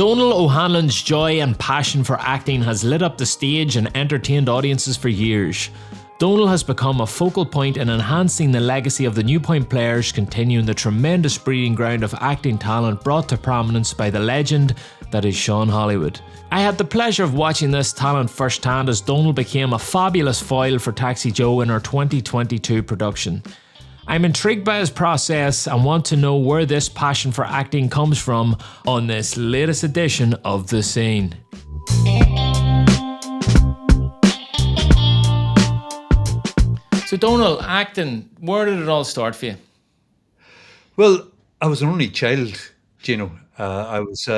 Donal O'Hanlon's joy and passion for acting has lit up the stage and entertained audiences for years. Donal has become a focal point in enhancing the legacy of the New Point Players, continuing the tremendous breeding ground of acting talent brought to prominence by the legend that is Sean Hollywood. I had the pleasure of watching this talent firsthand as Donal became a fabulous foil for TaxiJo in our 2022 production. I'm intrigued by his process and want to know where this passion for acting comes from on this latest edition of The Scene. So Donal, acting, where did it all start for you? Well, I was an only child, Gino. I was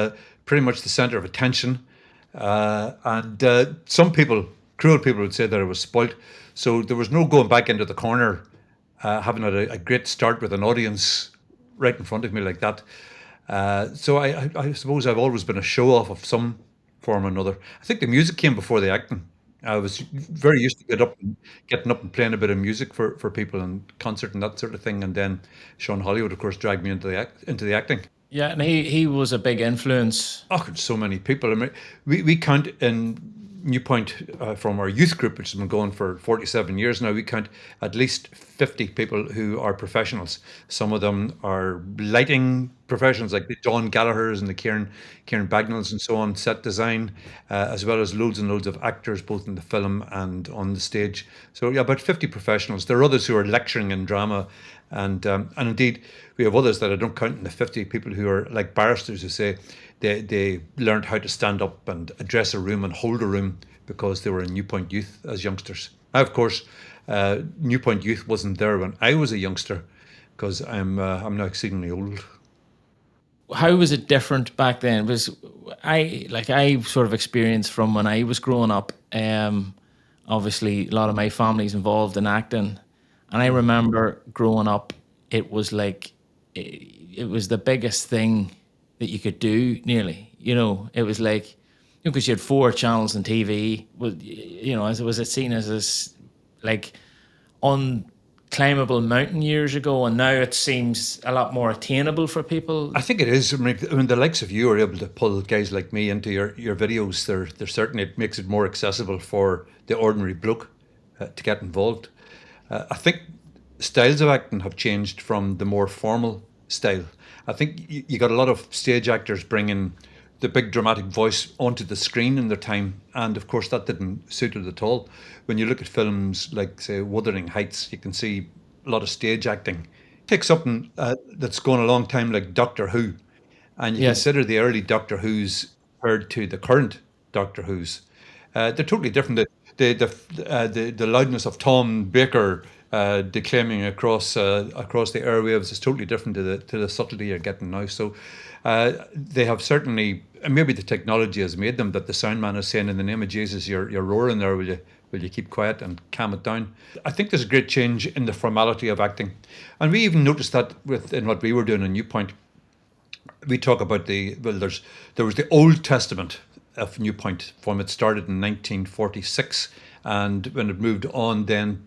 pretty much the centre of attention. And some people, cruel people, would say that I was spoilt. So there was no going back into the corner, having had a great start with an audience right in front of me like that. So I suppose I've always been a show-off of some form or another. I think the music came before the acting. I was very used to getting up and playing a bit of music for people and concert and that sort of thing. And then Sean Hollywood, of course, dragged me into the acting. Yeah, and he was a big influence. Oh, so many people. I mean, we count in New Point from our youth group, which has been going for 47 years now. We count at least 50 people who are professionals. Some of them are lighting professionals, like the John Gallagher's and the Kieran Bagnalls and so on, set design, as well as loads and loads of actors, both in the film and on the stage. So yeah, about 50 professionals. There are others who are lecturing in drama, and indeed we have others that I don't count in the 50 people who are like barristers who say they learned how to stand up and address a room and hold a room because they were in New Point Youth as youngsters. Now, of course, New Point Youth wasn't there when I was a youngster, because I'm now exceedingly old. How was it different back then? Was I sort of experienced from when I was growing up. Obviously, a lot of my family's involved in acting, and I remember growing up, it was like it was the biggest thing that you could do. Nearly, it was like, because you had 4 channels on TV. Well, as it was seen as this like unclimbable mountain years ago, and now it seems a lot more attainable for people. I think it is. I mean, the likes of you are able to pull guys like me into your videos. They're certainly, it makes it more accessible for the ordinary bloke to get involved. I think styles of acting have changed from the more formal style. I think you got a lot of stage actors bringing the big dramatic voice onto the screen in their time, and of course that didn't suit it at all. When you look at films like, say, Wuthering Heights, you can see a lot of stage acting. Take something that's gone a long time like Doctor Who, and you consider the early Doctor Who's compared to the current Doctor Who's. They're totally different. The loudness of Tom Baker declaiming across the airwaves is totally different to the subtlety you're getting now. So they have certainly, and maybe the technology has made them, that the sound man is saying, in the name of Jesus, you're roaring there, will you keep quiet and calm it down? I think there's a great change in the formality of acting, and we even noticed that in what we were doing in New Point. We talk about there was the Old Testament of New Point from it started in 1946. And when it moved on then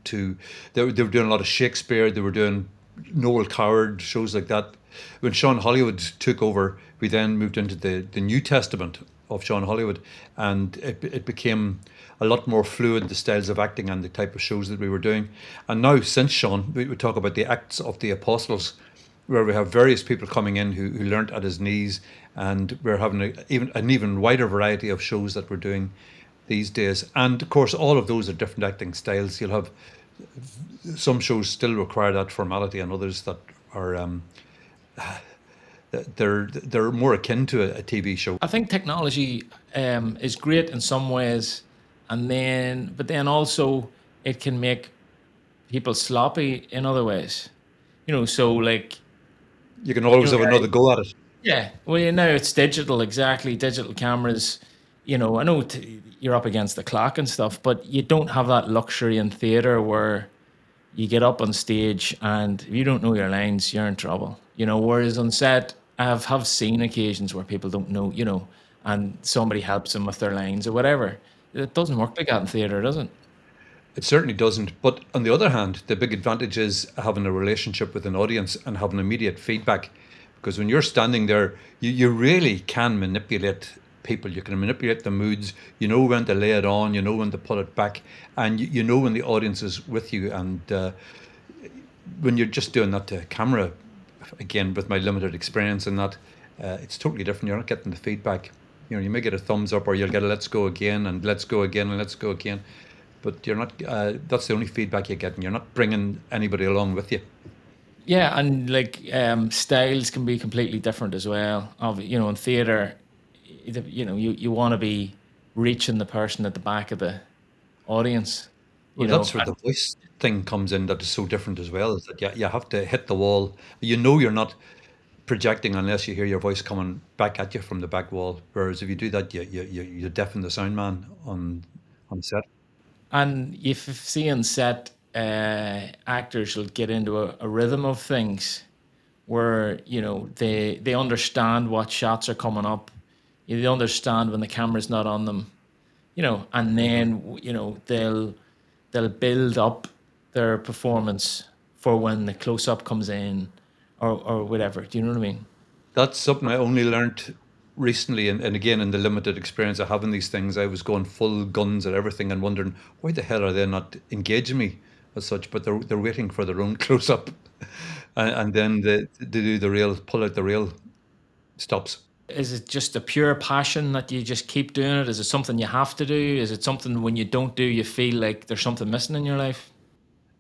they were doing a lot of Shakespeare, they were doing Noel Coward, shows like that. When Sean Hollywood took over, we then moved into the New Testament of Sean Hollywood, and it became a lot more fluid, the styles of acting and the type of shows that we were doing. And now, since Sean, we would talk about the Acts of the Apostles, where we have various people coming in who learnt at his knees, and we're having an even wider variety of shows that we're doing these days. And of course, all of those are different acting styles. You'll have some shows still require that formality, and others that are they're more akin to a TV show. I think technology is great in some ways, but then also it can make people sloppy in other ways. So like you can always have another go at it. Yeah, well, now it's digital, exactly. Digital cameras. I know you're up against the clock and stuff, but you don't have that luxury in theatre where you get up on stage and if you don't know your lines, you're in trouble. Whereas on set, I have seen occasions where people don't know, and somebody helps them with their lines or whatever. It doesn't work like that in theatre, does it? It certainly doesn't. But on the other hand, the big advantage is having a relationship with an audience and having immediate feedback Because when you're standing there, you really can manipulate people. You can manipulate the moods. You know when to lay it on. You know when to pull it back, and you know when the audience is with you. And when you're just doing that to camera, again with my limited experience in that, it's totally different. You're not getting the feedback. You know, you may get a thumbs up, or you'll get a let's go again, and let's go again, and let's go again. But you're not. That's the only feedback you're getting. You're not bringing anybody along with you. Yeah, and like styles can be completely different as well. You know, in theatre, you know, you want to be reaching the person at the back of the audience. Well, that's where the voice thing comes in. That is so different as well. Is that you have to hit the wall. You know, you're not projecting unless you hear your voice coming back at you from the back wall. Whereas if you do that, you deafen the sound man on set. And if you've seen set, actors will get into a rhythm of things where, you know, they understand what shots are coming up. They understand when the camera's not on them, you know, and then, you know, they'll build up their performance for when the close up comes in or whatever. Do you know what I mean? That's something I only learnt recently, and again in the limited experience I have in these things. I was going full guns at everything and wondering why the hell are they not engaging me as such, but they're waiting for their own close up, and then they do the real pull out the real stops. Is it just a pure passion that you just keep doing it? Is it something you have to do? Is it something when you don't do, you feel like there's something missing in your life?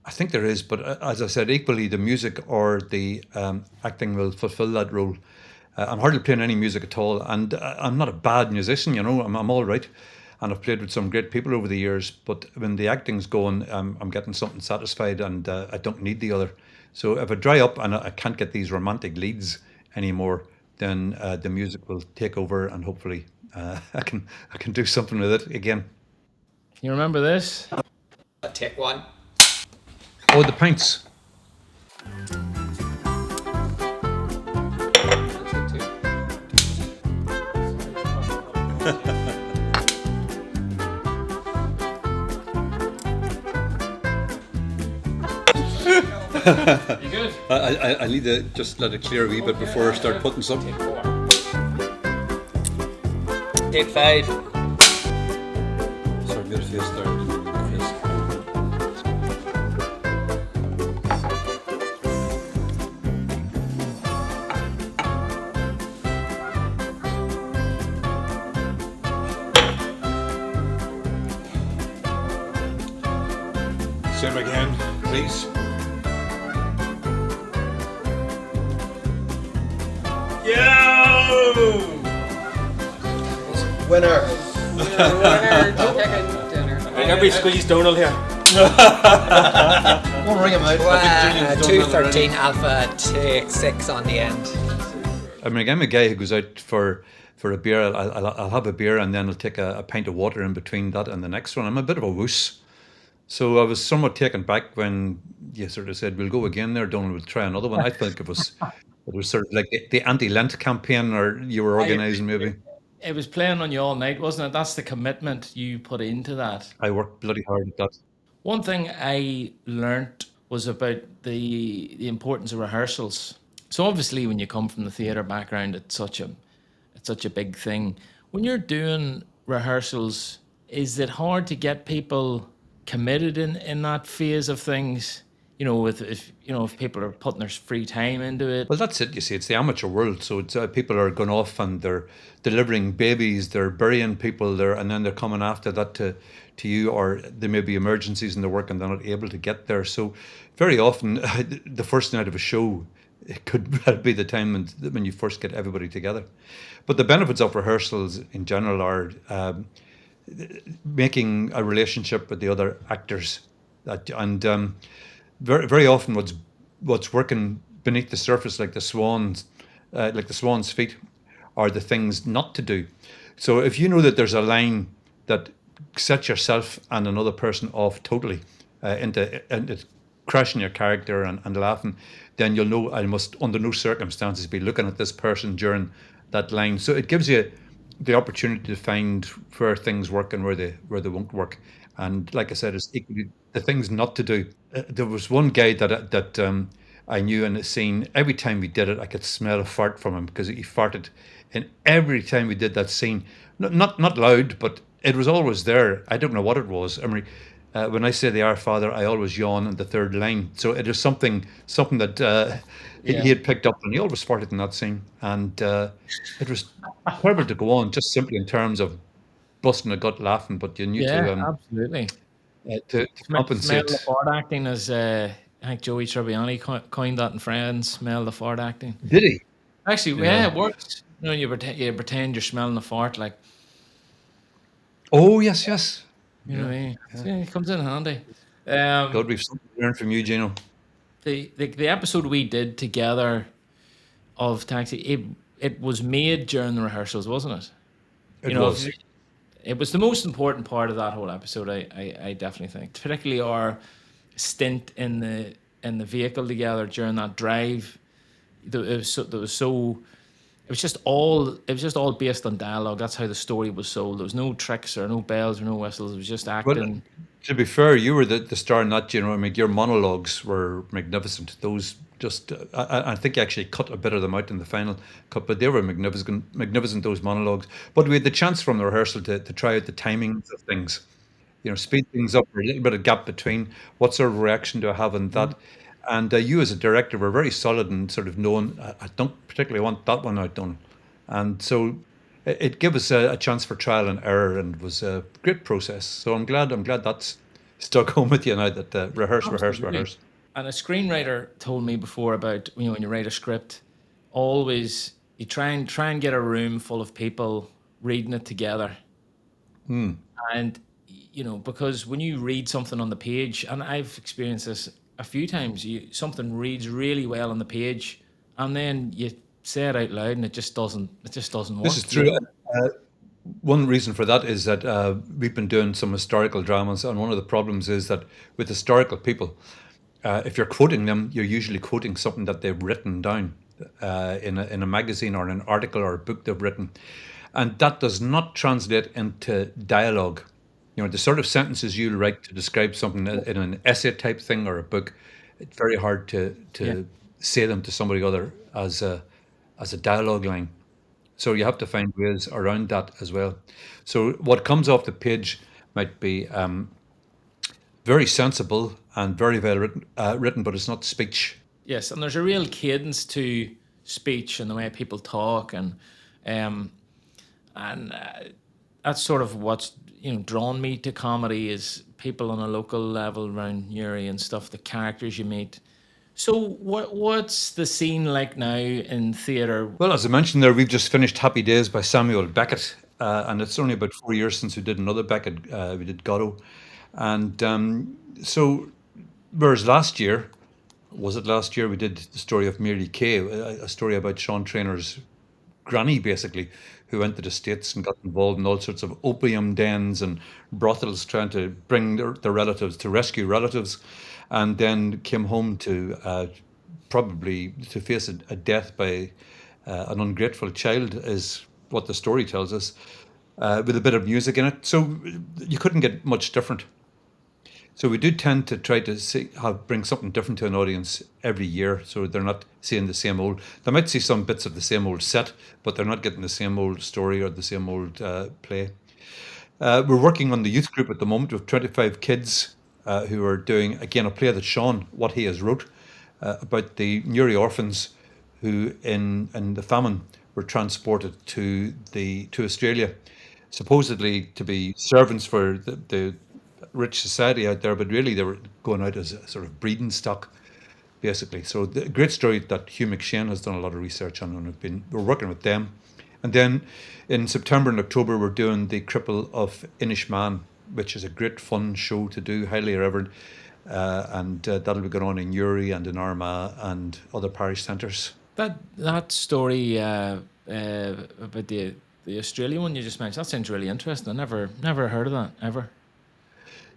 I think there is, but as I said, equally the music or the acting will fulfill that role. I'm hardly playing any music at all, and I'm not a bad musician, you know. I'm all right, and I've played with some great people over the years. But when the acting's going, I'm getting something satisfied, and I don't need the other. So if I dry up and I can't get these romantic leads anymore, then the music will take over, and hopefully I can do something with it again. You remember this? Take one. Oh, the pints. You good? I need to just let it clear a wee bit before I start putting some. Take 5. So I'm going to face there. Same again, please. Winner. Chicken dinner. Everybody squeeze Donal here. We'll ring him out. 213 Alpha, take 6 on the end. I mean, I'm a guy who goes out for a beer. I'll have a beer and then I'll take a pint of water in between that and the next one. I'm a bit of a wuss. So I was somewhat taken back when you sort of said, we'll go again there, Donal, we'll try another one. I think it was sort of like the anti-Lent campaign, or you were organising maybe. It was playing on you all night, wasn't it? That's the commitment you put into that. I worked bloody hard at that. One thing I learnt was about the importance of rehearsals. So obviously when you come from the theatre background, it's such a big thing. When you're doing rehearsals, is it hard to get people committed in that phase of things? You know, if people are putting their free time into it. Well, that's it. You see, it's the amateur world, so it's people are going off and they're delivering babies, they're burying people there, and then they're coming after that to you, or there may be emergencies in the work and they're not able to get there. So very often, the first night of a show, it could be the time when you first get everybody together. But the benefits of rehearsals in general are making a relationship with the other actors, and very often what's working beneath the surface, like the swan's feet, are the things not to do. So if you know that there's a line that sets yourself and another person off totally into crashing your character and laughing, then you'll know I must under no circumstances be looking at this person during that line. So it gives you the opportunity to find where things work and where they won't work. And like I said, it's equally the things not to do. There was one guy that I knew in the scene, every time we did it, I could smell a fart from him because he farted. And every time we did that scene, not loud, but it was always there. I don't know what it was. I mean, when I say the Our Father, I always yawn in the third line. So it is something that he had picked up, and he always farted in that scene. And it was terrible to go on, just simply in terms of busting a gut laughing, but you knew Yeah, absolutely. to Smell the compensate. fart acting, as I think Joey Tribbiani coined that in Friends. Smell the fart acting. Did he? Actually, Yeah. yeah, it works. You know, you pretend you're smelling a fart, like, Oh, yes, yes. you know what I Yeah. mean. So, yeah, it comes in handy. God, we've something to learn from you, Gino. The episode we did together of Taxi, it was made during the rehearsals, wasn't it? You It know, was. it was the most important part of that whole episode. I definitely think, particularly our stint in the vehicle together during that drive. It was just all based on dialogue. That's how the story was sold. There was no tricks or no bells or no whistles. It was just Well, acting. to be fair, you were the star in that, Gino. I mean, your monologues were magnificent. Those just, I think you actually cut a bit of them out in the final cut, but they were magnificent, those monologues. But we had the chance from the rehearsal to try out the timings of things, speed things up, or a little bit of gap between. What sort of reaction do I have in that? And you, as a director, were very solid in sort of knowing, I don't particularly want that one outdone. And so it gave us a chance for trial and error, and was a great process. So I'm glad that's stuck home with you now, that rehearse, rehearse, Absolutely. rehearse. And a screenwriter told me before about, when you write a script, always you try and get a room full of people reading it together. And because when you read something on the page, and I've experienced this a few times, something reads really well on the page, and then you say it out loud, and it just doesn't This work. is true. One reason for that is that we've been doing some historical dramas, and one of the problems is that with historical people, if you're quoting them, you're usually quoting something that they've written down in a magazine or in an article or a book they've written, and that does not translate into dialogue. The sort of sentences you'll write to describe something in an essay type thing or a book, it's very hard to Yeah. say them to somebody other as a dialogue line. So you have to find ways around that as well. So what comes off the page might be very sensible and very well written, but it's not speech. Yes, and there's a real cadence to speech and the way people talk, um, and that's sort of what's drawn me to comedy, is people on a local level around Newry and stuff, the characters you meet. So what's the scene like now in theatre? Well, as I mentioned there, we've just finished Happy Days by Samuel Beckett, and it's only about 4 years since we did another Beckett. We did Godot. And so, whereas was it last year, we did the story of Mary Kay, a story about Sean Trainor's granny, basically, who went to the States and got involved in all sorts of opium dens and brothels, trying to bring their relatives, to rescue relatives, and then came home to probably to face a death by an ungrateful child, is what the story tells us, with a bit of music in it. So you couldn't get much different. So we do tend to try to bring something different to an audience every year, so they're not seeing the same old. They might see some bits of the same old set, but they're not getting the same old story or the same old play. We're working on the youth group at the moment with 25 kids who are doing, again, a play that Sean, what he has wrote, about the Newry orphans who, in the famine, were transported to Australia, supposedly to be servants for the rich society out there, but really they were going out as a sort of breeding stock, basically. So the great story that Hugh McShane has done a lot of research on, and we're working with them. And then in September and October, we're doing The Cripple of Inishmaan, which is a great fun show to do, highly irreverent. And that'll be going on in Newry and in Armagh and other parish centres. That story about the Australian one you just mentioned, that sounds really interesting. I never heard of that ever.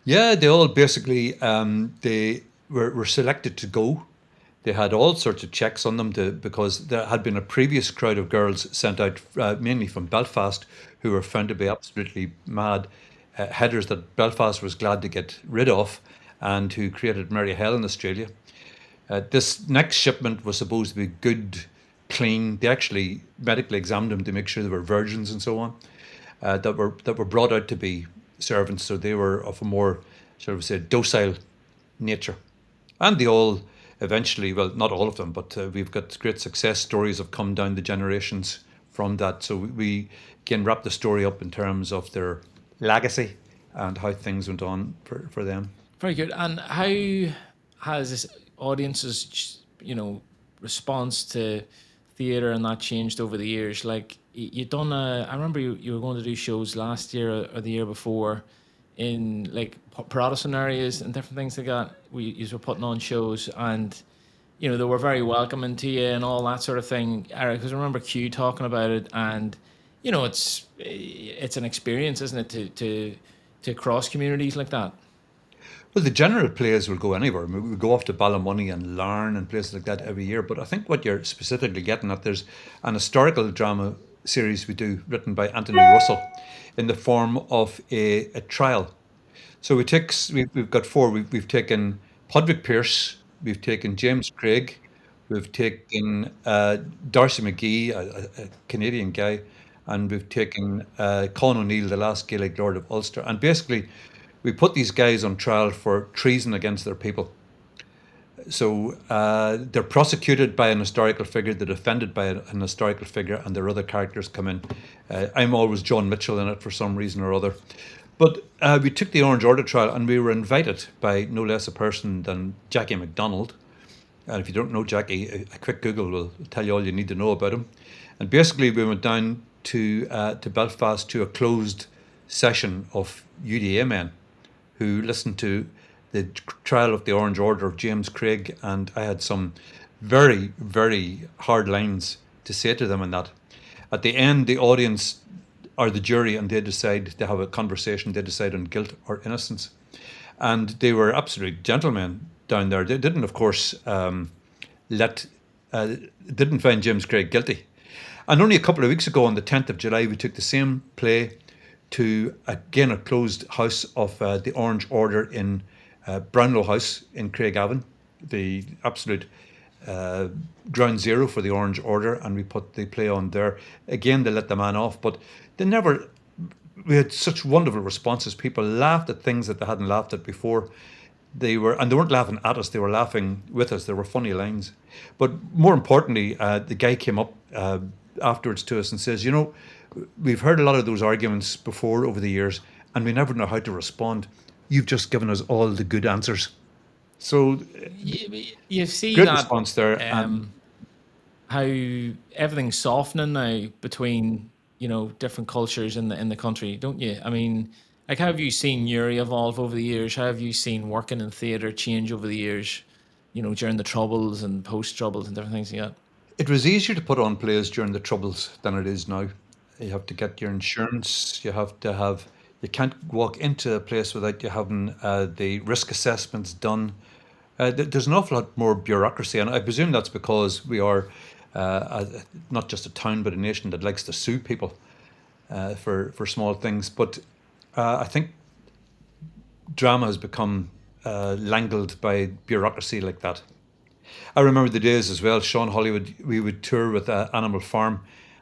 Yeah, they all basically they were selected to go. They had all sorts of checks on them because there had been a previous crowd of girls sent out, mainly from Belfast, who were found to be absolutely mad headers that Belfast was glad to get rid of, and who created merry hell in Australia. This next shipment was supposed to be good, clean. They actually medically examined them to make sure they were virgins and so on. That were brought out to be servants, so they were of a more, shall we say, docile nature. And they all eventually, well, not all of them, but we've got great success stories have come down the generations from that. So we can wrap the story up in terms of their legacy and how things went on for them. Very good. And how has this audience's, response to theatre and that changed over the years? Like you done I remember you were going to do shows last year or the year before in like Protestant areas and different things like that. You were putting on shows and they were very welcoming to you and all that sort of thing. Because I remember Q talking about it, and it's an experience, isn't it, to cross communities like that. Well, the general plays will go anywhere. I mean, we go off to Ballymoney and Larne and places like that every year. But I think what you're specifically getting at, there's an historical drama series we do written by Anthony Russell in the form of a trial. So we've got four. We've taken Podrick Pierce, we've taken James Craig, we've taken Darcy McGee, a Canadian guy, and we've taken Colin O'Neill, the last Gaelic Lord of Ulster. And basically, we put these guys on trial for treason against their people. So they're prosecuted by an historical figure, they're defended by an historical figure, and their other characters come in. I'm always John Mitchell in it for some reason or other. But we took the Orange Order trial, and we were invited by no less a person than Jackie MacDonald. And if you don't know Jackie, a quick Google will tell you all you need to know about him. And basically, we went down to Belfast to a closed session of UDA men who listened to the trial of the Orange Order of James Craig, and I had some very, very hard lines to say to them in that. At the end, the audience are the jury, and they have a conversation, they decide on guilt or innocence. And they were absolute gentlemen down there. They didn't, of course, didn't find James Craig guilty. And only a couple of weeks ago, on the 10th of July, we took the same play to, again, a closed house of the Orange Order in Brownlow House in Craigavon, the absolute ground zero for the Orange Order, and we put the play on there. Again, they let the man off, but we had such wonderful responses. People laughed at things that they hadn't laughed at before. They weren't laughing at us, they were laughing with us. There were funny lines. But more importantly, the guy came up afterwards to us and says, we've heard a lot of those arguments before over the years, and we never know how to respond. You've just given us all the good answers. So you see great that response there. How everything's softening now between different cultures in the country, don't you? I mean, like, how have you seen Yuri evolve over the years? How have you seen working in theatre change over the years? During the Troubles and post Troubles and different things like that. It was easier to put on plays during the Troubles than it is now. You have to get your insurance. You can't walk into a place without you having the risk assessments done. There's an awful lot more bureaucracy, and I presume that's because we are not just a town, but a nation that likes to sue people for small things. But I think drama has become languilled by bureaucracy like that. I remember the days as well, Sean Hollywood, we would tour with Animal Farm,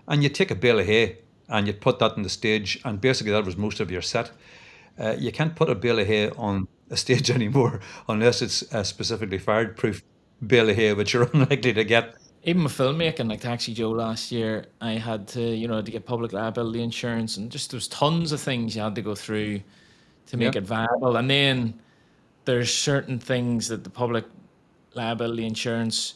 and you'd take a bale of hay and you'd put that on the stage, and basically that was most of your set. You can't put a bale of hay on a stage anymore unless it's a specifically fireproof bale of hay, which you're unlikely to get. Even with filmmaking, like TaxiJo last year, I had to get public liability insurance, and just there's tons of things you had to go through to make it viable. And then there's certain things that the public liability insurance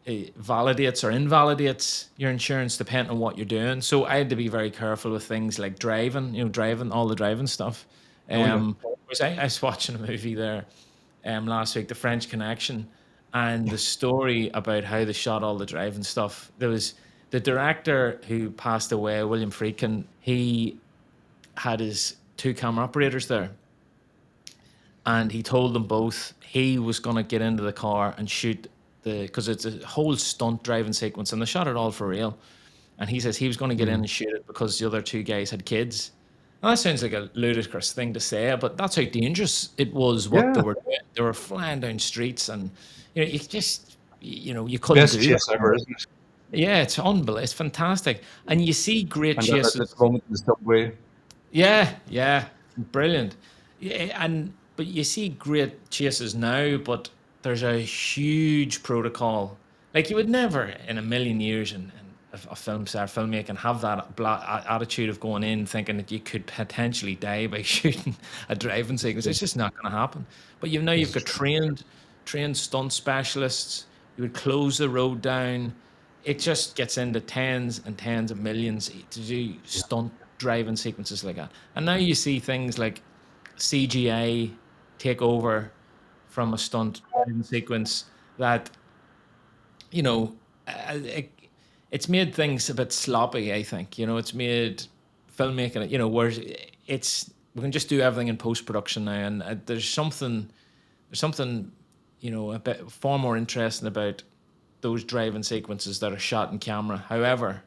validates or invalidates your insurance depending on what you're doing. So I had to be very careful with things like driving, all the driving stuff. I was watching a movie there last week, The French Connection, and the story about how they shot all the driving stuff. There was the director who passed away, William Friedkin. He had his 2 camera operators there, and he told them both he was going to get into the car and shoot because it's a whole stunt driving sequence, and they shot it all for real. And he says he was going to get in and shoot it because the other 2 guys had kids. And that sounds like a ludicrous thing to say, but that's how dangerous it was what they Yeah, were doing. They were flying down streets, and you just you couldn't best do that. chase ever, isn't it? Yeah, it's unbelievable. It's fantastic, and you see great And then at this chases. moment in the subway, Yeah, yeah, brilliant. Yeah, but you see great chases now, but there's a huge protocol. Like you would never in a million years in a film star filmmaking have that attitude of going in thinking that you could potentially die by shooting a driving sequence. It's just not going to happen. But now this you've is got true. trained stunt specialists. You would close the road down. It just gets into tens and tens of millions to do Yeah, stunt driving sequences like that. And now you see things like CGI take over from a stunt driving sequence that, you know, it's made things a bit sloppy, I think. It's made filmmaking, where we can just do everything in post production now. And there's something, a bit far more interesting about those driving sequences that are shot in camera. However,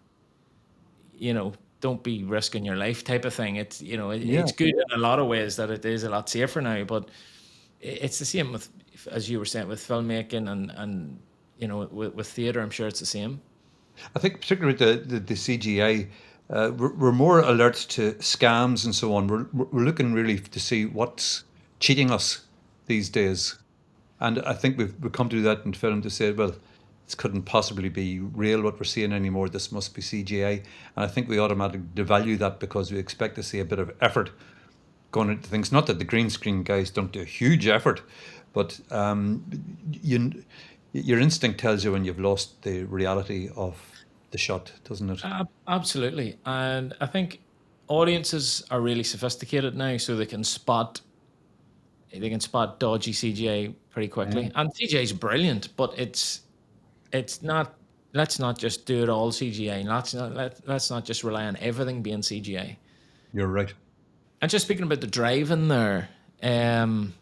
don't be risking your life type of thing. yeah. It's good in a lot of ways that it is a lot safer now, but it's the same with, as you were saying, with filmmaking and with theater. I'm sure it's the same. I think particularly with the CGI, we're more alert to scams and so on. We're looking really to see what's cheating us these days. And I think we've come to do that in film to say, well, this couldn't possibly be real what we're seeing anymore. This must be CGI. And I think we automatically devalue that because we expect to see a bit of effort going into things. Not that the green screen guys don't do a huge effort, but you, your instinct tells you when you've lost the reality of the shot, doesn't it? Absolutely. And I think audiences are really sophisticated now, so they can spot dodgy CGI pretty quickly. Mm. And CGI is brilliant, but it's not. Let's not just do it all CGI. Let's not just rely on everything being CGI. You're right. And just speaking about the driving there, um,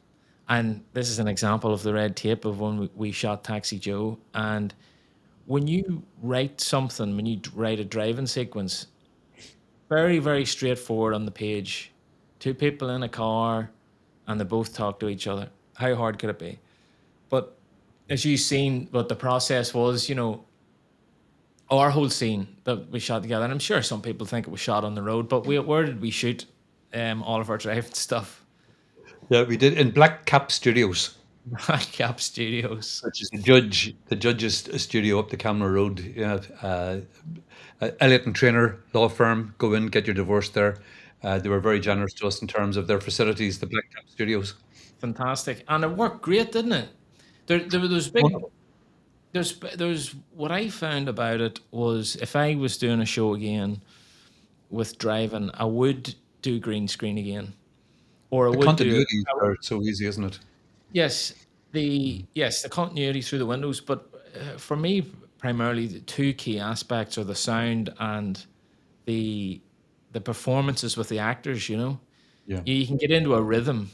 and this is an example of the red tape of when we shot Taxi Joe. And when you write something, when you write a driving sequence, very, very straightforward on the page. Two people in a car, and they both talk to each other. How hard could it be? But as you've seen, what the process was, our whole scene that we shot together, and I'm sure some people think it was shot on the road, but where did we shoot all of our driving stuff? Yeah, we did in Black Cap Studios, Cap Studios. which is the judge's studio up the Camera Road. Yeah, Elliott and Trainer law firm. Go in, get your divorce there. They were very generous to us in terms of their facilities, the Black Cap Studios. Fantastic. And it worked great, didn't it? There was big. Wonderful. There's what I found about it was if I was doing a show again with driving, I would do green screen again, or I The would do. continuities are so easy, isn't it? Yes, the continuity through the windows, but for me, primarily the two key aspects are the sound and the the performances with the actors. Yeah. You can get into a rhythm.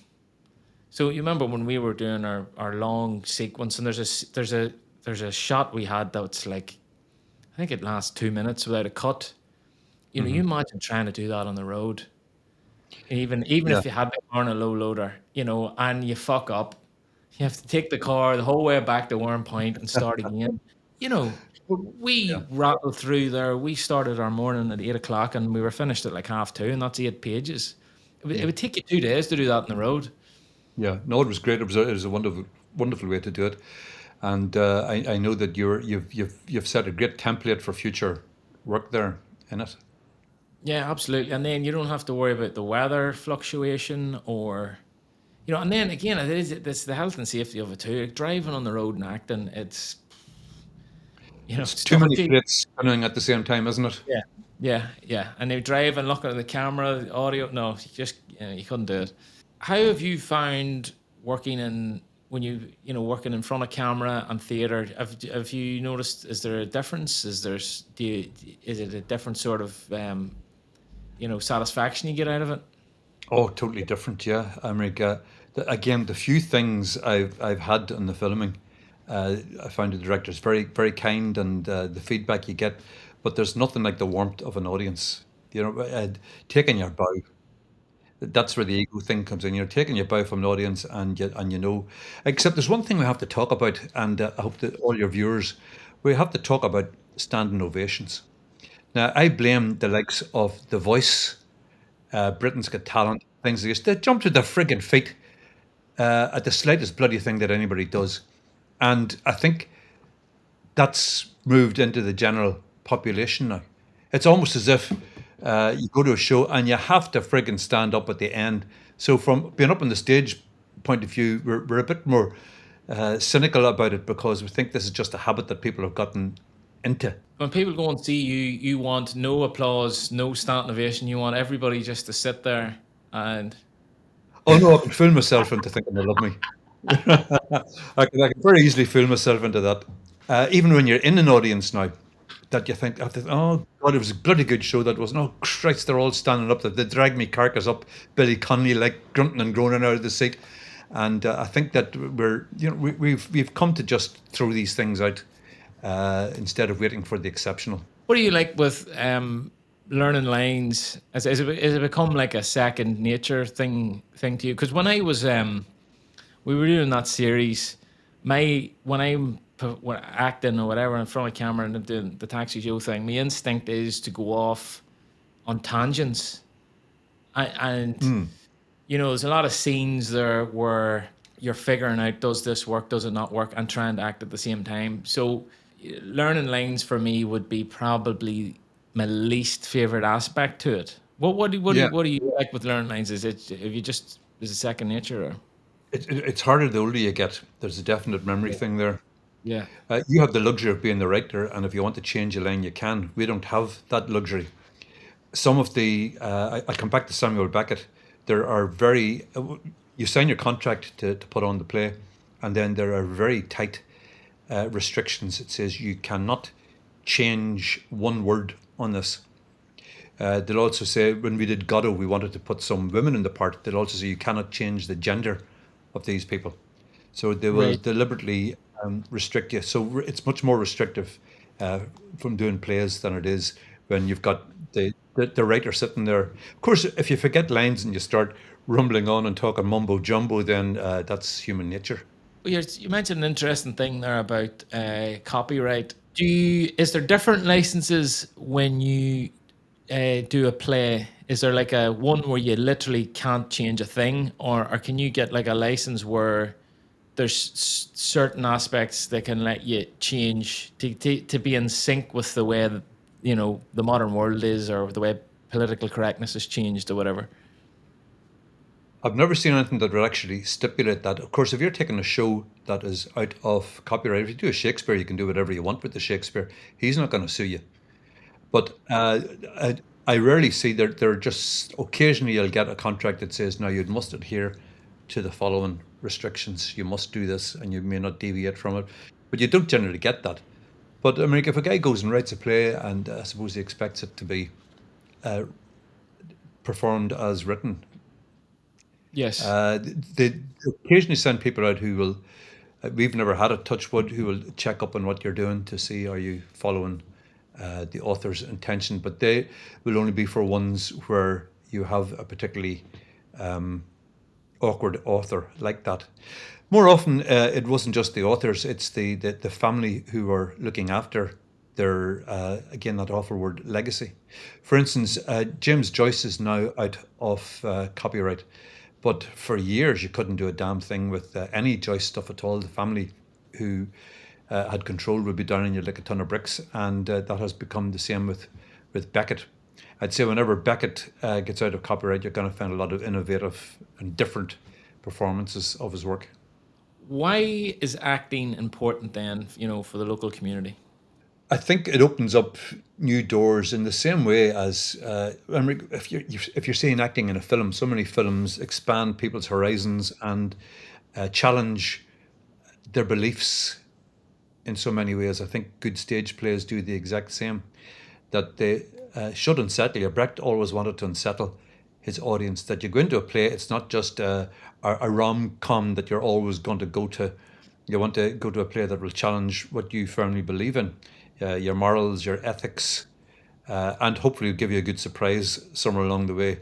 So you remember when we were doing our long sequence, and there's a shot we had that's like, I think it lasts 2 minutes without a cut. You Hmm. imagine trying to do that on the road, even Yeah. if you had the car on a low loader, and you fuck up, you have to take the car the whole way back to Warren Point and start again. You know, Yeah. we rattled through there. We started our morning at 8 o'clock and we were finished at like 2:30, and that's 8 pages. It Yeah. would take you 2 days to do that on the road. Yeah. No, it was great. It was a wonderful way to do it. And I know that you've set a great template for future work there in it. Yeah, absolutely. And then you don't have to worry about the weather fluctuation or, and then again, it's the health and safety of it too. Like, driving on the road and acting, It's it's too many dodgy. plates spinning at the same time, isn't it? Yeah, yeah, yeah. And they drive and look at the camera, the audio. No, you couldn't do it. How have you found working when working in front of camera and theater? Have you noticed? Is there a difference? Is it a different sort of satisfaction you get out of it? Oh, totally different. Yeah, America. Again, the few things I've had in the filming, I found the directors very very kind, and the feedback you get, but there's nothing like the warmth of an audience. Taking your bow. That's where the ego thing comes in. You're taking your bow from an audience, and you know. Except there's one thing we have to talk about, and I hope that all your viewers, we have to talk about standing ovations. Now, I blame the likes of The Voice, Britain's Got Talent, things like this. They jump to their friggin' feet at the slightest bloody thing that anybody does. And I think that's moved into the general population now. It's almost as if you go to a show and you have to friggin' stand up at the end. So from being up on the stage point of view, we're a bit more cynical about it because we think this is just a habit that people have gotten into. When people go and see you, you want no applause, no standing ovation. You want everybody just to sit there and. Oh no, I can fool myself into thinking they love me. I can very easily fool myself into that. Even when you're in an audience now, that you think, oh God, it was a bloody good show. That was, oh Christ, they're all standing up. They dragged me carcass up, Billy Connolly, like grunting and groaning out of the seat. And I think that we've come to just throw these things out instead of waiting for the exceptional. What do you like with learning lines? Has it become like a second nature thing to you? Because when I was we were doing that series, when I'm acting or whatever in front of a camera and doing the TaxiJo thing, my instinct is to go off on tangents. And there's a lot of scenes there where you're figuring out, does this work, does it not work, and trying to act at the same time. So learning lines for me would be probably my least favorite aspect to it. What do you like with learning lines? Is it second nature? Or? It's harder the older you get. There's a definite memory thing there. Yeah. You have the luxury of being the writer, and if you want to change a line, you can. We don't have that luxury. Some of the, I come back to Samuel Beckett. There are you sign your contract to put on the play, and then there are very tight restrictions. It says you cannot change one word on this. They'll also say, when we did Godot, we wanted to put some women in the part. They'll also say you cannot change the gender of these people. So they will deliberately restrict you. So it's much more restrictive from doing plays than it is when you've got the writer sitting there. Of course, if you forget lines and you start rumbling on and talking mumbo jumbo, then that's human nature. Well, you mentioned an interesting thing there about copyright. Is there different licenses when you do a play? Is there like a one where you literally can't change a thing, or can you get like a license where there's certain aspects that can let you change to be in sync with the way that the modern world is, or the way political correctness has changed or whatever? I've never seen anything that would actually stipulate that. Of course, if you're taking a show that is out of copyright, if you do a Shakespeare, you can do whatever you want with the Shakespeare. He's not going to sue you. But I rarely see there are just occasionally you'll get a contract that says, now you must adhere to the following restrictions. You must do this and you may not deviate from it. But you don't generally get that. But I mean, if a guy goes and writes a play and I suppose he expects it to be performed as written. Yes. They occasionally send people out who will, we've never had a touch wood, who will check up on what you're doing to see are you following the author's intention, but they will only be for ones where you have a particularly awkward author like that. More often, it wasn't just the authors, it's the family who are looking after their, again, that awful word, legacy. For instance, James Joyce is now out of copyright, but for years you couldn't do a damn thing with any Joyce stuff at all. The family who had control would be down on you like a ton of bricks, and that has become the same with Beckett. I'd say whenever Beckett gets out of copyright, you're going to find a lot of innovative and different performances of his work. Why is acting important then, for the local community? I think it opens up new doors in the same way as if you're seeing acting in a film, so many films expand people's horizons and challenge their beliefs in so many ways. I think good stage plays do the exact same, that they should unsettle you. Brecht always wanted to unsettle his audience, that you go into a play, it's not just a rom-com that you're always going to go to. You want to go to a play that will challenge what you firmly believe in, your morals, your ethics, and hopefully give you a good surprise somewhere along the way.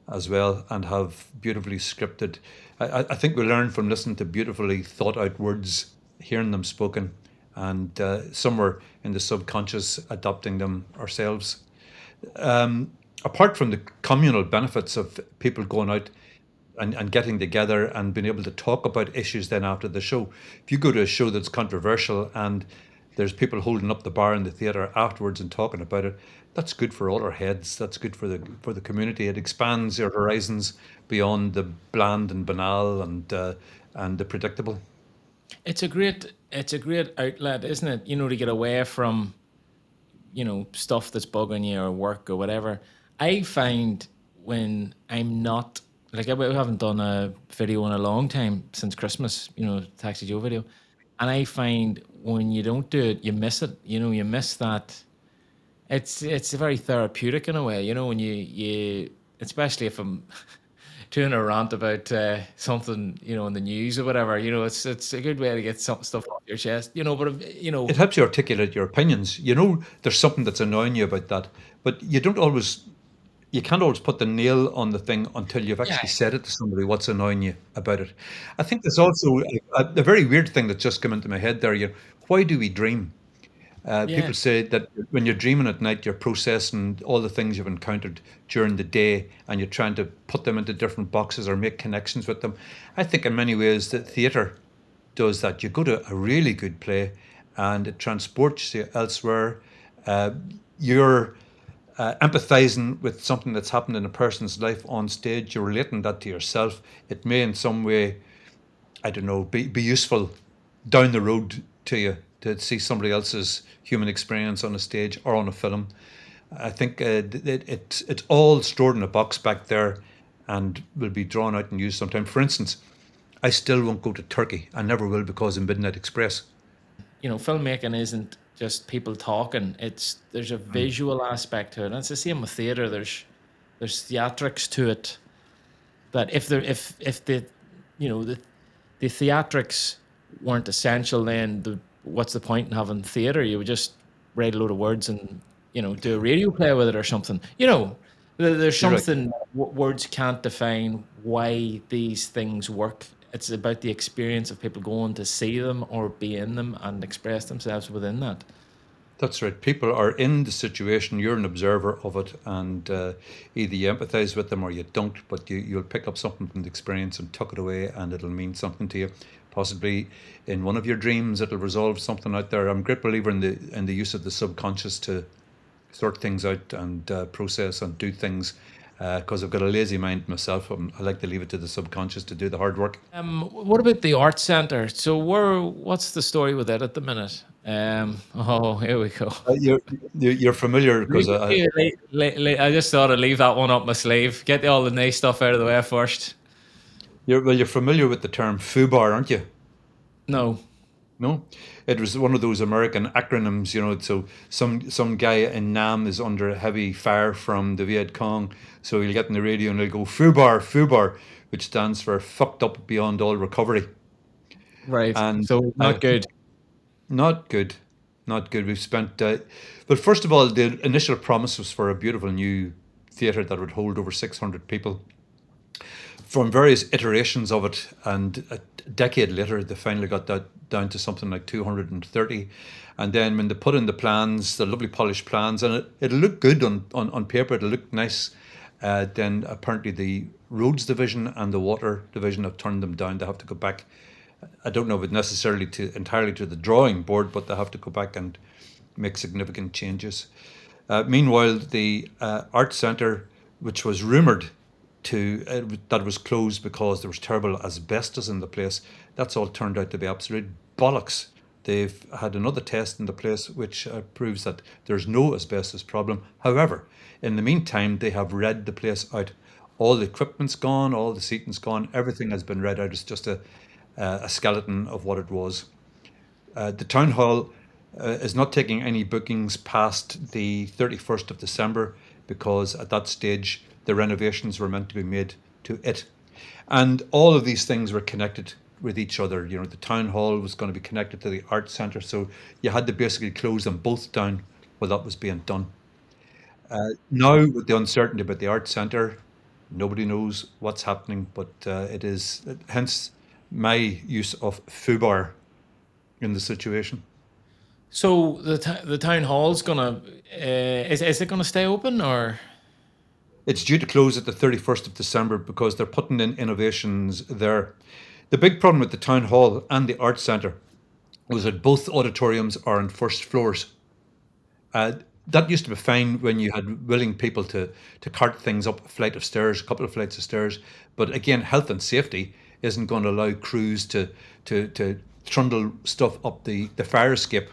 as well, and have beautifully scripted. I think we learn from listening to beautifully thought out words, hearing them spoken, and somewhere in the subconscious adopting them ourselves. Apart from the communal benefits of people going out and getting together and being able to talk about issues then after the show. If you go to a show that's controversial and there's people holding up the bar in the theatre afterwards and talking about it, that's good for all our heads. That's good for the community. It expands your horizons beyond the bland and banal and the predictable. It's a great outlet, isn't it? To get away from stuff that's bugging you or work or whatever. I find when I'm not like we haven't done a video in a long time since Christmas, TaxiJo video, and I find when you don't do it, you miss it. You miss that. It's very therapeutic in a way, when you especially if I'm doing a rant about something, in the news or whatever. It's a good way to get some stuff off your chest. But It helps you articulate your opinions. There's something that's annoying you about that, but you can't always put the nail on the thing until you've yeah, actually said it to somebody what's annoying you about it. I think there's also a very weird thing that just came into my head there. Why do we dream? yeah. People say that when you're dreaming at night, you're processing all the things you've encountered during the day and you're trying to put them into different boxes or make connections with them. I think in many ways that theatre does that. You go to a really good play and it transports you elsewhere. You're empathizing with something that's happened in a person's life on stage. You're relating that to yourself. It may in some way, I don't know, be useful down the road to you to see somebody else's human experience on a stage or on a film. I think it's all stored in a box back there and will be drawn out and used sometime. For instance, I still won't go to Turkey. I never will because of Midnight Express. Filmmaking isn't just people talking. There's a visual aspect to it, and it's the same with theater. There's theatrics to it. That if the the theatrics weren't essential, then what's the point in having theater? You would just write a load of words and do a radio play with it or something. There's You're right. something words can't define why these things work. It's about the experience of people going to see them or be in them and express themselves within that. That's right. People are in the situation. You're an observer of it, and either you empathise with them or you don't. But you'll pick up something from the experience and tuck it away, and it'll mean something to you. Possibly in one of your dreams, it'll resolve something out there. I'm a great believer in the use of the subconscious to sort things out and process and do things. Because I've got a lazy mind myself, I like to leave it to the subconscious to do the hard work. What about the art centre? So what's the story with it at the minute? Oh, here we go. You're familiar because I just thought I'd leave that one up my sleeve. Get all the nice stuff out of the way first. you're familiar with the term FUBAR, aren't you? No. No, it was one of those American acronyms, So some guy in Nam is under heavy fire from the Viet Cong, so he'll get on the radio and he'll go FUBAR, FUBAR, which stands for fucked up beyond all recovery. Right. And So not good. not good, not good. We've spent, but first of all, the initial promise was for a beautiful new theatre that would hold over 600 people. From various iterations of it, and a decade later, they finally got that down to something like 230. And then when they put in the plans, the lovely polished plans, and it looked good on paper, it looked nice. Then apparently the roads division and the water division have turned them down. They have to go back. I don't know if it necessarily entirely to the drawing board, but they have to go back and make significant changes. Meanwhile, the art centre, which was rumoured that was closed because there was terrible asbestos in the place. That's all turned out to be absolute bollocks. They've had another test in the place which proves that there's no asbestos problem. However, in the meantime, they have read the place out. All the equipment's gone, all the seating's gone, everything has been read out. It's just a skeleton of what it was. The town hall is not taking any bookings past the 31st of December because at that stage the renovations were meant to be made to it. And all of these things were connected with each other. The town hall was going to be connected to the art centre, so you had to basically close them both down while that was being done. Now, with the uncertainty about the art centre, Nobody knows what's happening, but it is hence my use of FUBAR in the situation. So the town hall's gonna is it gonna stay open or? It's due to close at the 31st of December because they're putting in innovations there. The big problem with the town hall and the arts centre was that both auditoriums are on first floors. That used to be fine when you had willing people to cart things up a flight of stairs, a couple of flights of stairs. But again, health and safety isn't going to allow crews to trundle stuff up the fire escape.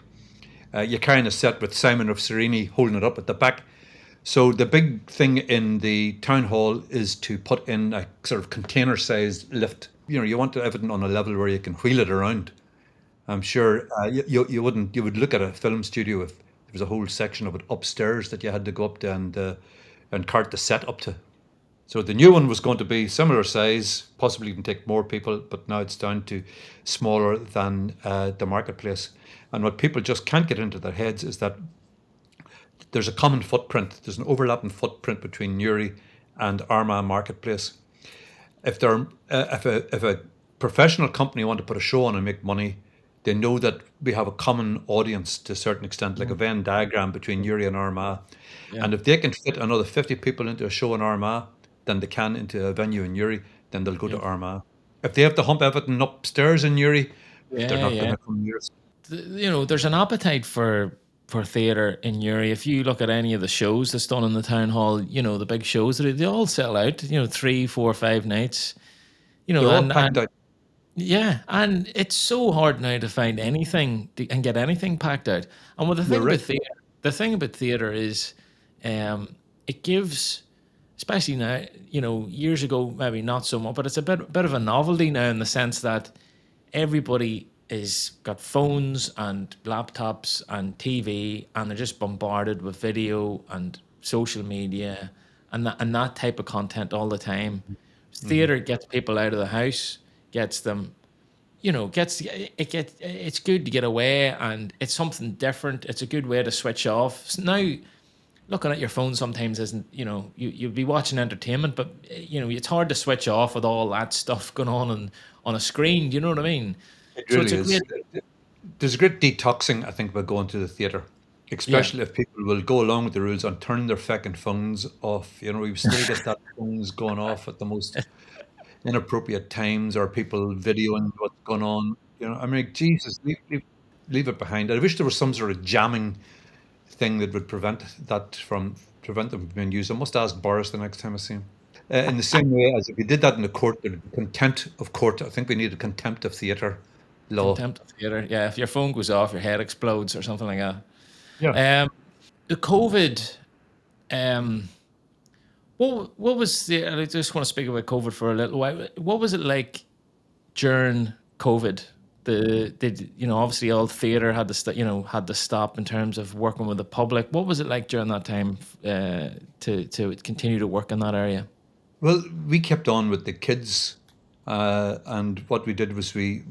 You're carrying a set with Simon of Cyrene holding it up at the back. So the big thing in the town hall is to put in a sort of container-sized lift. You know, you want everything on a level where you can wheel it around. I'm sure you wouldn't. You would look at a film studio if there was a whole section of it upstairs that you had to go up to and cart the set up to. So the new one was going to be similar size, possibly even take more people, but now it's down to smaller than the marketplace. And what people just can't get into their heads is that there's a common footprint. There's an overlapping footprint between Newry and Armagh Marketplace. If a professional company want to put a show on and make money, they know that we have a common audience to a certain extent, like a Venn diagram between Newry and Armagh. Yeah. And if they can fit another 50 people into a show in Armagh than they can into a venue in Newry, then they'll go to Armagh. If they have to hump everything upstairs in Newry, they're not going to come near us. You know, there's an appetite for theatre in Newry. If you look at any of the shows that's done in the town hall, you know, the big shows, they all sell out, you know, 3, 4, 5 nights. You know, They're all packed out. yeah, and it's so hard now to find anything and get anything packed out. And what the thing right. about theatre is, it gives, especially now, you know, years ago maybe not so much, but it's a bit of a novelty now in the sense that everybody is got phones and laptops and TV, and they're just bombarded with video and social media and that type of content all the time. Theatre gets people out of the house, gets them, you know, it's good to get away, and it's something different. It's a good way to switch off. So now, looking at your phone sometimes isn't, you know, you'll be watching entertainment, but you know, it's hard to switch off with all that stuff going on a screen. Do you know what I mean? It So really it's a is. great, There's a great detoxing, I think, by going to the theatre, yeah, especially if people will go along with the rules and turn their feckin' phones off. You know, we still get that phones going off at the most inappropriate times, or people videoing what's going on. You know, I mean, Jesus, leave it behind. I wish there was some sort of jamming thing that would prevent them from being used. I must ask Boris the next time I see him. In the same way as if we did that in the court, there'd be contempt of court. I think we need a contempt of theatre law. contempt of theatre. Yeah, if your phone goes off, your head explodes or something like that. Yeah. The COVID. Um, what was the? I just want to speak about COVID for a little while. What was it like during COVID? Did you know? Obviously, all theatre had to had to stop in terms of working with the public. What was it like during that time to continue to work in that area? Well, we kept on with the kids, and what we did was we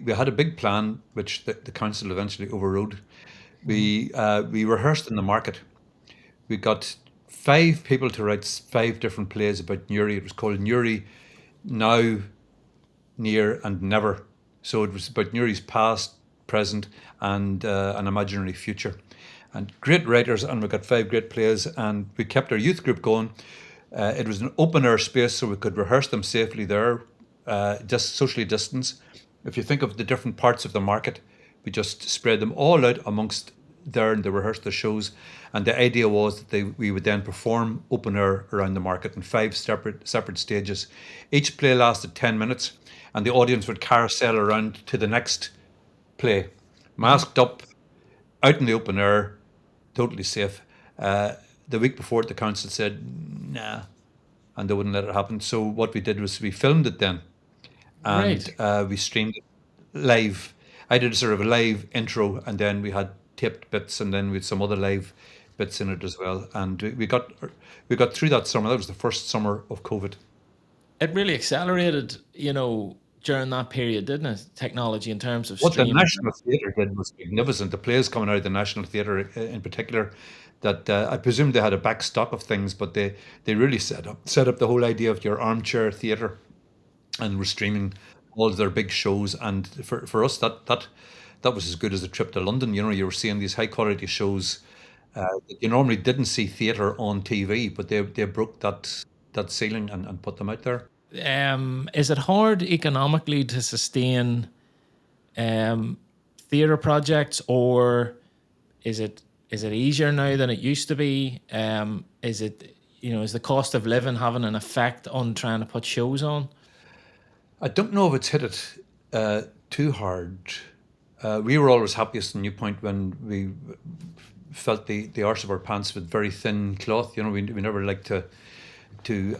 had a big plan, which the council eventually overrode. We rehearsed in the market. We got 5 people to write 5 different plays about Newry. It was called Newry Now, Near, and Never. So it was about Newry's past, present, and an imaginary future. And great writers, and we got 5 great plays, and we kept our youth group going. It was an open air space, so we could rehearse them safely there, just socially distanced. If you think of the different parts of the market, we just spread them all out amongst there, and they rehearsed the shows. And the idea was that we would then perform open air around the market in 5 separate stages. Each play lasted 10 minutes, and the audience would carousel around to the next play, masked up, out in the open air, totally safe. The week before, the council said, nah, and they wouldn't let it happen. So what we did was we filmed it then, and Right. we streamed it live. I did a sort of a live intro, and then we had taped bits, and then we had some other live bits in it as well. And we got through that summer. That was the first summer of COVID. It really accelerated, you know, during that period, didn't it? Technology in terms of What the streaming. National Theatre did was magnificent. The plays coming out of the National Theatre in particular, that I presume they had a back stock of things, but they really set up the whole idea of your armchair theatre, and were streaming all of their big shows. And for us, that was as good as a trip to London. You know, you were seeing these high quality shows that you normally didn't see theatre on TV, but they broke that ceiling and put them out there. Is it hard economically to sustain theatre projects, or is it easier now than it used to be? Is it, is the cost of living having an effect on trying to put shows on? I don't know if it's hit it too hard. We were always happiest in New Point when we felt the arse of our pants with very thin cloth. You know, we never liked we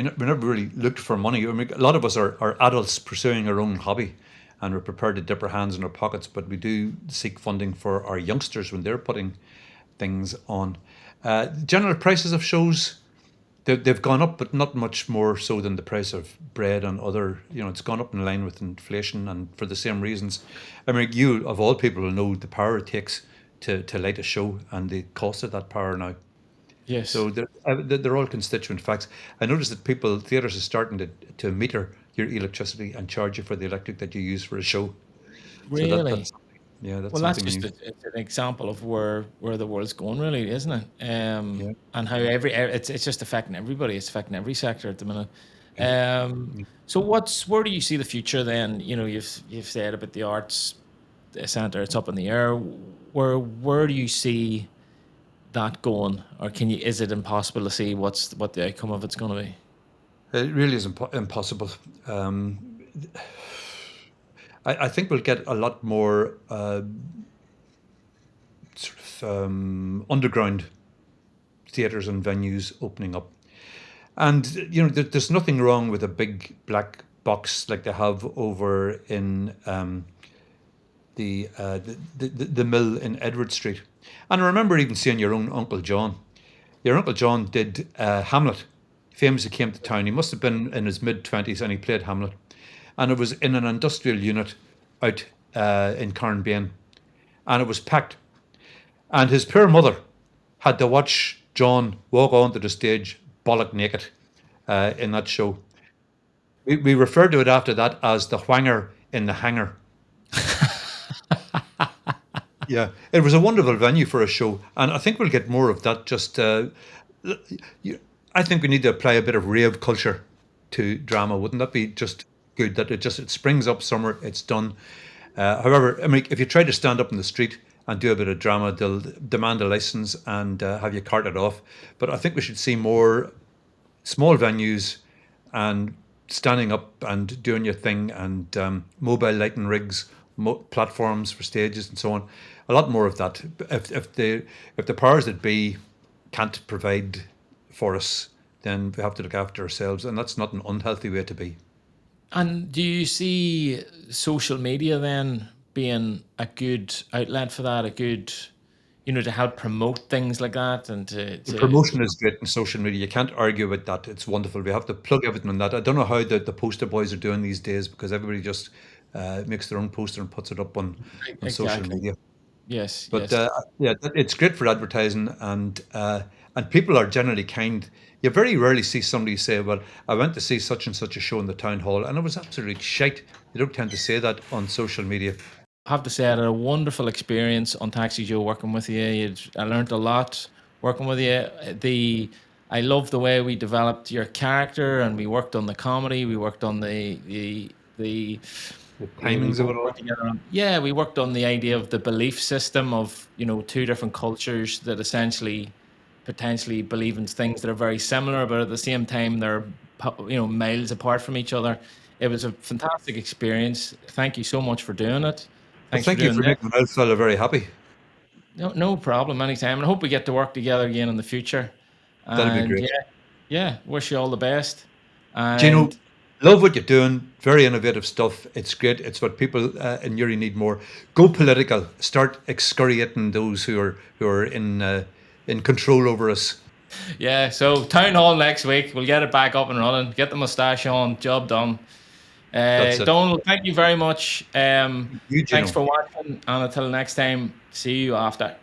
never really looked for money. I mean, a lot of us are adults pursuing our own hobby, and we're prepared to dip our hands in our pockets, but we do seek funding for our youngsters when they're putting things on. General prices of shows, they've gone up, but not much more so than the price of bread and other, it's gone up in line with inflation, and for the same reasons. I mean, you, of all people, will know the power it takes to light a show and the cost of that power now. Yes. So they're all constituent facts. I noticed that theatres are starting to meter your electricity and charge you for the electric that you use for a show. Really? So that's just new. it's an example of where the world's going, really, isn't it? And how it's just affecting everybody. It's affecting every sector at the minute. So where do you see the future then? You've said about the arts centre, it's up in the air. Where do you see that going, or is it impossible to see what the outcome of it's going to be? It really is impossible. I think we'll get a lot more underground theatres and venues opening up. And there's nothing wrong with a big black box like they have over in the mill in Edward Street. And I remember even seeing your own Uncle John. Your Uncle John did Hamlet. He famously came to town. He must have been in his mid-20s, and he played Hamlet. And it was in an industrial unit out in Carnbane. And it was packed. And his poor mother had to watch John walk onto the stage bollock naked in that show. We referred to it after that as the whanger in the hangar. Yeah, it was a wonderful venue for a show, and I think we'll get more of that. I think we need to apply a bit of rave culture to drama. Wouldn't that be just good? That it springs up summer, it's done. However, I mean, if you try to stand up in the street and do a bit of drama, they'll demand a license and have you carted off. But I think we should see more small venues and standing up and doing your thing, and mobile lighting rigs, platforms for stages and so on. A lot more of that. If the powers that be can't provide for us, then we have to look after ourselves, and that's not an unhealthy way to be. And do you see social media then being a good outlet for that, a good, to help promote things like that? And the promotion is great in social media. You can't argue with that. It's wonderful. We have to plug everything on that. I don't know how the poster boys are doing these days, because everybody just makes their own poster and puts it up on social media. Yes, but it's great for advertising, and people are generally kind. You very rarely see somebody say, "Well, I went to see such and such a show in the town hall, and it was absolutely shite." You don't tend to say that on social media. I have to say, I had a wonderful experience on TaxiJo working with you. I learned a lot working with you. I love the way we developed your character, and we worked on the comedy. We worked on the timings of it all. Yeah, we worked on the idea of the belief system of two different cultures that essentially potentially believe in things that are very similar, but at the same time they're miles apart from each other. It was a fantastic experience. Thank you so much for doing it. Thank you for making my fella very happy. No problem, anytime. And I hope we get to work together again in the future. That'd be great. Yeah, wish you all the best. And Gino, love what you're doing. Very innovative stuff. It's great. It's what people in Uri need more. Go political. Start excoriating those who are in control over us. Yeah, so town hall next week. We'll get it back up and running. Get the moustache on. Job done. Donal, thank you very much. Thanks for watching, and until next time, see you after.